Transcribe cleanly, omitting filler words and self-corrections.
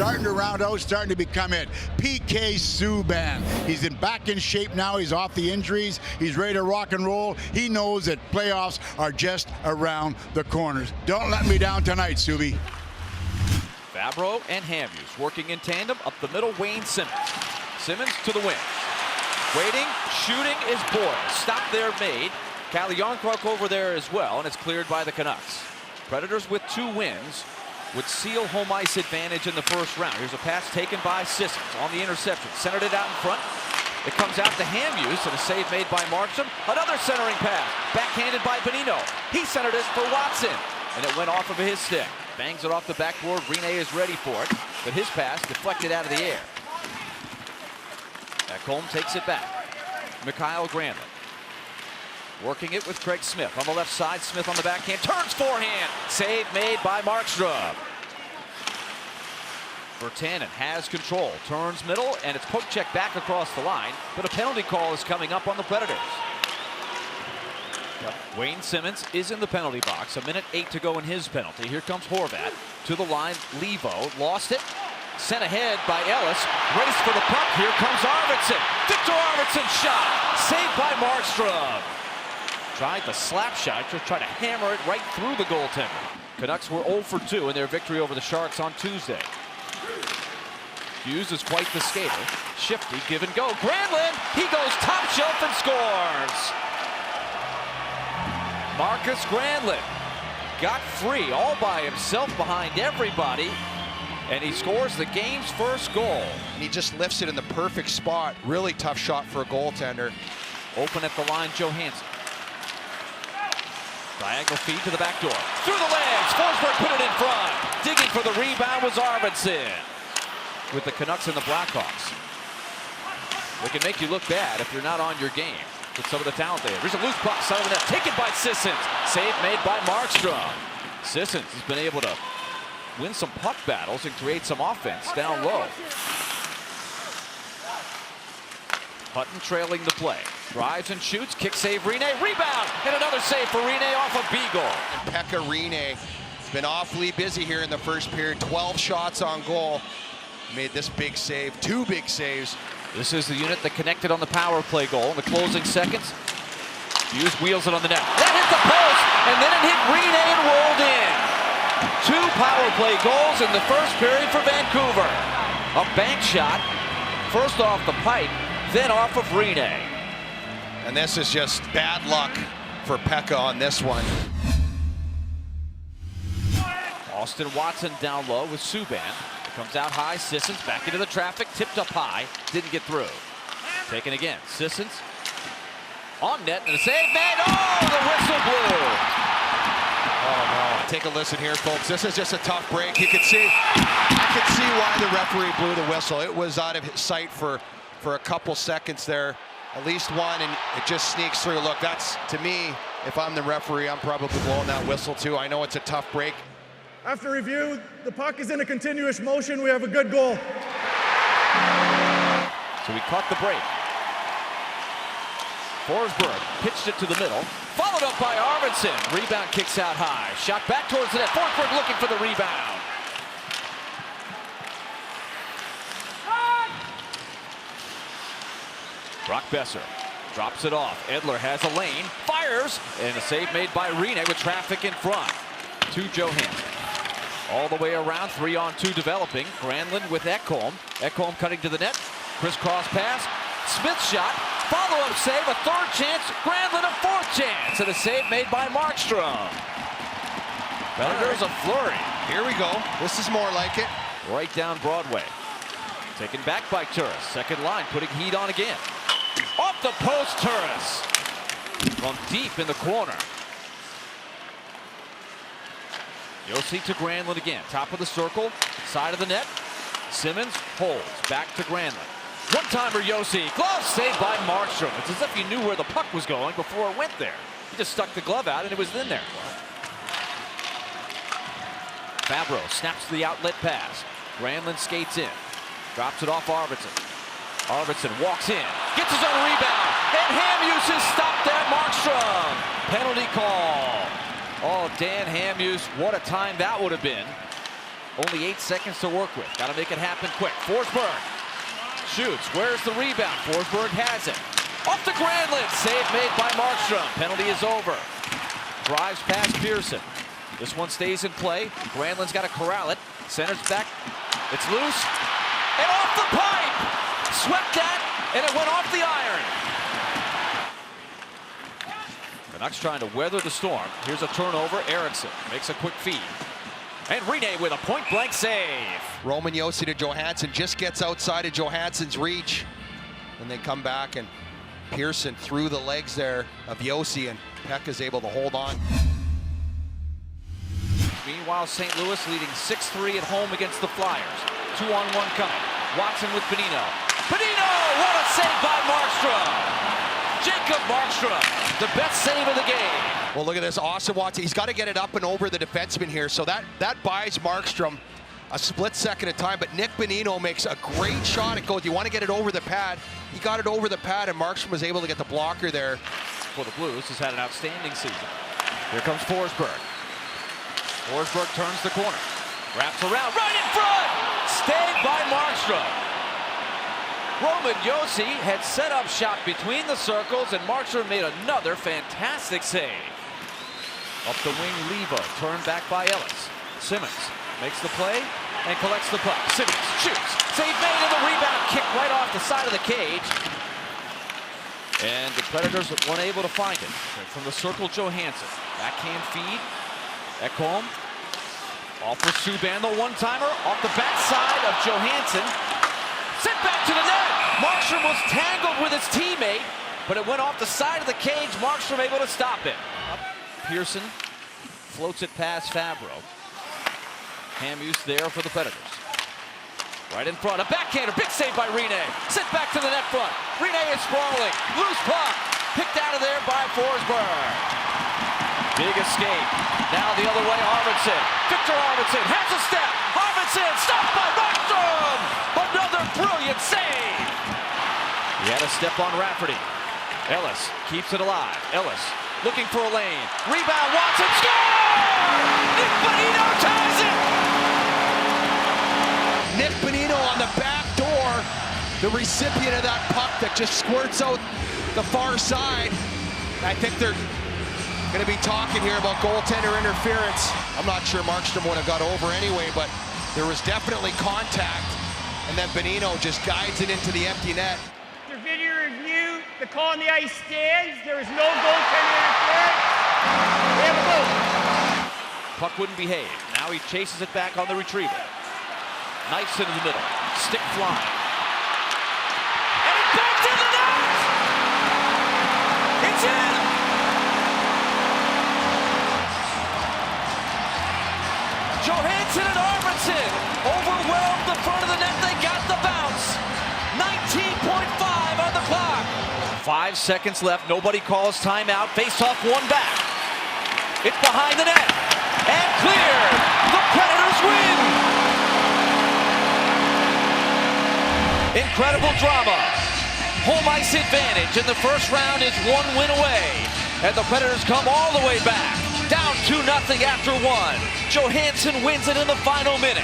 starting to round out, starting to become it. PK Subban. He's back in shape now. He's off the injuries. He's ready to rock and roll. He knows that playoffs are just around the corners. Don't let me down tonight, Subi. Fabro and Hamhuis working in tandem up the middle. Wayne Simmonds. Simmonds to the wing. Waiting, shooting is Boyle. Stop there made. Calle Jarnkrok over there as well, and it's cleared by the Canucks. Predators with 2 wins would seal home ice advantage in the first round. Here's a pass taken by Sissons on the interception. Centered it out in front. It comes out to Hamhuis, and a save made by Markstrom. Another centering pass, backhanded by Bonino. He centered it for Watson, and it went off of his stick. Bangs it off the backboard. Rinne is ready for it, but his pass deflected out of the air. Ekholm takes it back. Mikael Granlund working it with Craig Smith on the left side. Smith on the backhand, turns forehand. Save made by Markstrom. Virtanen has control, turns middle, and it's poke check back across the line, but a penalty call is coming up on the Predators. Wayne Simmonds is in the penalty box. 1:08 to go in his penalty. Here comes Horvat to the line. Levo lost it. Sent ahead by Ellis. Race for the puck. Here comes Arvidsson. Victor Arvidsson shot. Saved by Markstrom. Tried the slap shot. Just tried to hammer it right through the goaltender. Canucks were 0 for 2 in their victory over the Sharks on Tuesday. Hughes is quite the skater. Shifty, give and go. Granlund, he goes top shelf and scores. Marcus Granlund got free all by himself behind everybody, and he scores the game's first goal. And he just lifts it in the perfect spot. Really tough shot for a goaltender. Open at the line, Johansson. Diagonal feed to the back door. Through the legs, Forsberg put it in front. Digging for the rebound was Arvidsson. With the Canucks and the Blackhawks. They can make you look bad if you're not on your game with some of the talent there. There's a loose puck, side of the net, taken by Sissons. Save made by Markstrom. Sissons has been able to win some puck battles and create some offense down low. Hutton trailing the play. Drives and shoots, kick save Rinne, rebound, and another save for Rinne off of Beagle. And Pekka Rinne has been awfully busy here in the first period. 12 shots on goal. Made this big save, 2 big saves. This is the unit that connected on the power play goal in the closing seconds. Hughes wheels it on the net. That hit the post, and then it hit Rinne and rolled in. 2 power play goals in the first period for Vancouver. A bank shot, first off the pipe, then off of Rinne. And this is just bad luck for Pekka on this one. Austin Watson down low with Subban. Comes out high, Sissons back into the traffic, tipped up high, didn't get through. Taken again, Sissons on net, and a save made. Oh, the whistle blew. Oh no, take a listen here, folks. This is just a tough break. You can see, I can see why the referee blew the whistle. It was out of his sight for a couple seconds there, at least one, and it just sneaks through. Look, that's, to me, if I'm the referee, I'm probably blowing that whistle too. I know it's a tough break. After review, the puck is in a continuous motion. We have a good goal. So he caught the break. Forsberg pitched it to the middle, followed up by Arvidsson. Rebound kicks out high. Shot back towards the net. Forsberg looking for the rebound. Brock Boeser drops it off. Edler has a lane, fires, and a save made by Rinne with traffic in front. To Johansson. All the way around, 3-on-2 developing. Granlund with Ekholm. Ekholm cutting to the net. Crisscross pass. Smith shot. Follow-up save. A 3rd chance. Granlund a 4th chance. And a save made by Markstrom. Predators a flurry. Here we go. This is more like it. Right down Broadway. Taken back by Turris. Second line putting heat on again. Off the post, Turris. From deep in the corner. Josi to Granlund again. Top of the circle. Side of the net. Simmonds holds. Back to Granlund. One-timer Josi. Glove saved by Markstrom. It's as if he knew where the puck was going before it went there. He just stuck the glove out and it was in there. Fabro snaps the outlet pass. Granlund skates in. Drops it off Arvidsson. Arvidsson walks in. Gets his own rebound. And Hamhuis is stopped at Markstrom. Penalty call. Oh, Dan Hamhuis, what a time that would have been. Only 8 seconds to work with. Got to make it happen quick. Forsberg shoots. Where's the rebound? Forsberg has it. Off to Granlund. Save made by Markstrom. Penalty is over. Drives past Pearson. This one stays in play. Granlund's got to corral it. Centers back. It's loose. And off the pipe. Swept that, and it went off the iron. Canucks trying to weather the storm. Here's a turnover. Eriksson makes a quick feed. And Rene with a point-blank save. Roman Josi to Johansson, just gets outside of Johansson's reach. And they come back, and Pearson through the legs there of Josi, and Peck is able to hold on. Meanwhile, St. Louis leading 6-3 at home against the Flyers. 2-on-1 coming. Watson with Bonino. Bonino! What a save by Markstrom! Jacob Markstrom, the best save of the game. Well, look at this. Awesome Watson. He's got to get it up and over the defenseman here. So that buys Markstrom a split second of time. But Nick Bonino makes a great shot. It goes, you want to get it over the pad. He got it over the pad, and Markstrom was able to get the blocker there. For the Blues, has had an outstanding season. Here comes Forsberg. Forsberg turns the corner. Wraps around, right in front! Stayed by Markstrom. Roman Josi had set up shot between the circles, and Markstrom made another fantastic save. Up the wing, Leva, turned back by Ellis. Simmonds makes the play and collects the puck. Simmonds shoots, save made, and the rebound kicked right off the side of the cage. And the Predators weren't able to find it. From the circle, Johansson. Backhand feed. Ekholm. Off for Subban, the one-timer. Off the backside of Johansson. Sent back to the net. Markstrom was tangled with his teammate, but it went off the side of the cage. Markstrom able to stop it. Pearson floats it past Fabro. Hamhuis there for the Predators. Right in front, a backhander, big save by Rene. Sent back to the net front. Rene is sprawling. Loose puck. Picked out of there by Forsberg. Big escape. Now the other way, Arvidsson. Victor Arvidsson has a step. Arvidsson stopped by Markstrom. Another brilliant save. He had a step on Rafferty. Ellis keeps it alive. Ellis looking for a lane. Rebound, Watson, score! Nick Bonino ties it! Nick Bonino on the back door, the recipient of that puck that just squirts out the far side. I think they're going to be talking here about goaltender interference. I'm not sure Markstrom would have got over anyway, but there was definitely contact, and then Bonino just guides it into the empty net. After video review, the call on the ice stands. There is no goaltender interference. We have a goal. Puck wouldn't behave. Now he chases it back on the retrieval. Knifes into the middle. Stick flying. And it's back to the net! It's in! Johansson and Arvidsson overwhelmed the front of the net. They got the bounce. 19.5 on the clock. 5 seconds left. Nobody calls timeout. Face-off, one back. It's behind the net. And cleared. The Predators win. Incredible drama. Home ice advantage in the first round is 1 win away. And the Predators come all the way back. Down 2-0 after 1. Johansson wins it in the final minute.